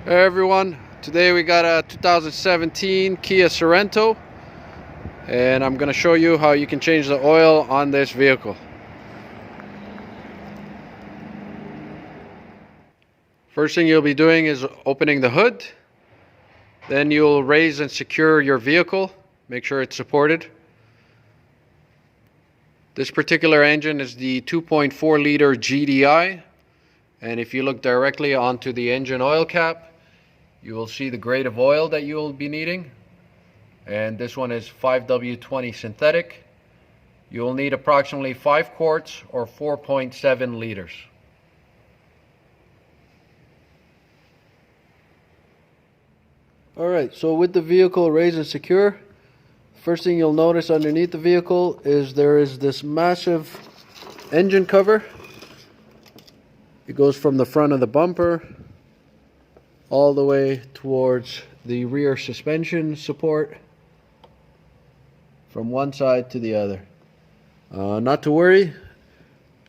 Hey everyone, today we got a 2017 Kia Sorento and I'm going to show you how you can change the oil on this vehicle. First thing you'll be doing is opening the hood. Then you'll raise and secure your vehicle. Make sure it's supported. This particular engine is the 2.4 liter GDI, and if you look directly onto the engine oil cap, you will see the grade of oil that you will be needing, and this one is 5W20 synthetic. You will need approximately 5 quarts or 4.7 liters. Alright, so with the vehicle raised and secure, first thing you'll notice underneath the vehicle is there is this massive engine cover. It goes from the front of the bumper all the way towards the rear suspension support, from one side to the other. Not to worry,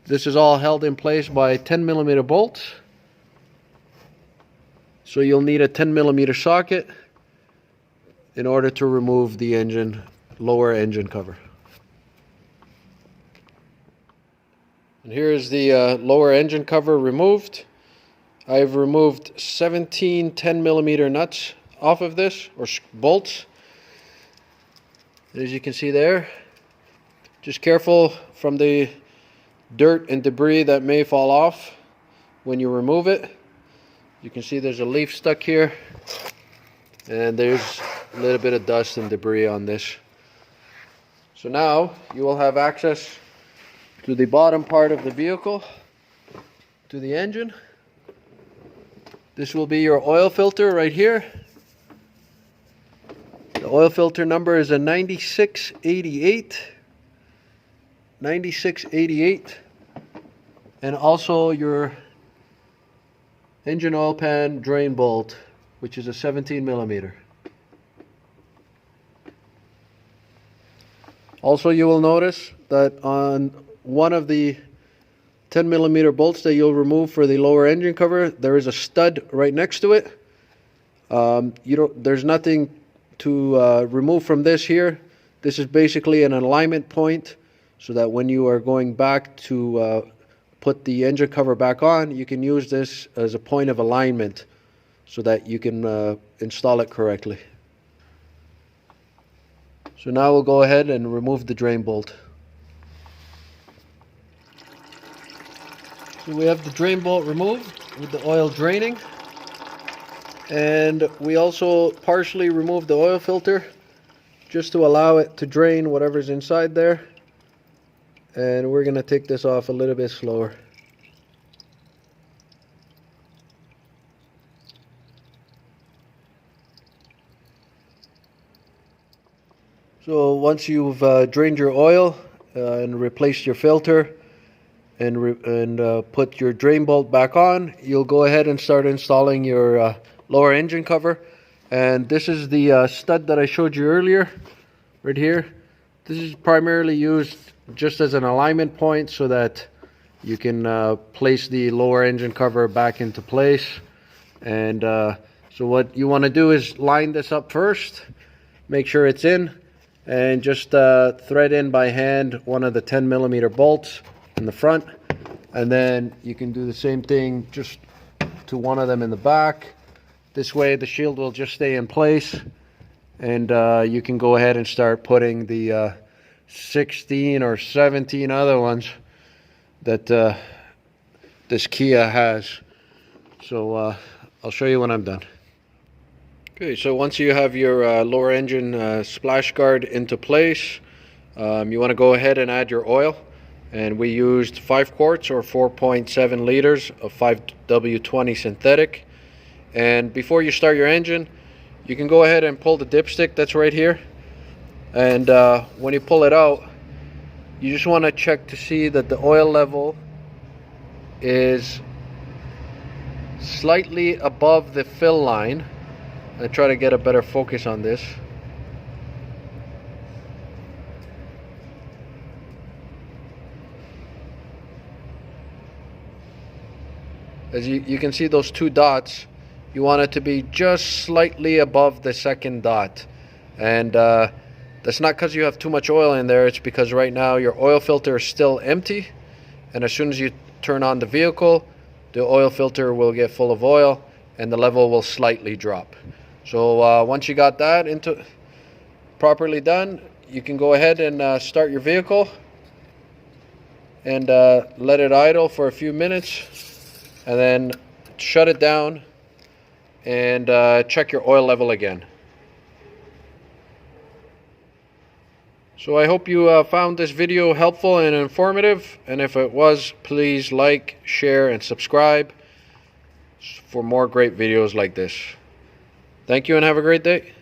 this is all held in place by 10mm bolts. So you'll need a 10mm socket in order to remove the lower engine cover. And here is the lower engine cover removed. I've removed 17 10mm nuts off of this, or bolts. As you can see there, just careful from the dirt and debris that may fall off when you remove it. You can see there's a leaf stuck here, and there's a little bit of dust and debris on this. So now you will have access to the bottom part of the vehicle, to the engine. This will be your oil filter right here. The oil filter number is a 9688. 9688. And also your engine oil pan drain bolt, which is a 17mm. Also, you will notice that on one of the 10mm bolts that you'll remove for the lower engine cover, there is a stud right next to it. There's nothing to remove from this here. This is basically an alignment point, so that when you are going back to put the engine cover back on, you can use this as a point of alignment so that you can install it correctly. So now we'll go ahead and remove the drain bolt. So we have the drain bolt removed with the oil draining, and we also partially removed the oil filter just to allow it to drain whatever's inside there. And we're going to take this off a little bit slower. So once you've drained your oil and replaced your filter and put your drain bolt back on, you'll go ahead and start installing your lower engine cover. And this is the stud that I showed you earlier, right here. This is primarily used just as an alignment point so that you can place the lower engine cover back into place. And so what you want to do is line this up first, make sure it's in, and just thread in by hand one of the 10mm bolts in the front, and then you can do the same thing just to one of them in the back. This way the shield will just stay in place, and you can go ahead and start putting the 16 or 17 other ones that this Kia has. So I'll show you when I'm done. Okay, so once you have your lower engine splash guard into place, you want to go ahead and add your oil. And we used 5 quarts or 4.7 liters of 5W20 synthetic. And before you start your engine, you can go ahead and pull the dipstick that's right here. And when you pull it out, you just want to check to see that the oil level is slightly above the fill line. I try to get a better focus on this. As you can see those two dots, you want it to be just slightly above the second dot. And that's not because you have too much oil in there, it's because right now your oil filter is still empty, and as soon as you turn on the vehicle, the oil filter will get full of oil and the level will slightly drop. So once you got that properly done, you can go ahead and start your vehicle and let it idle for a few minutes, and then shut it down and check your oil level again. So I hope you found this video helpful and informative, and if it was, please like, share, and subscribe for more great videos like this. Thank you and have a great day.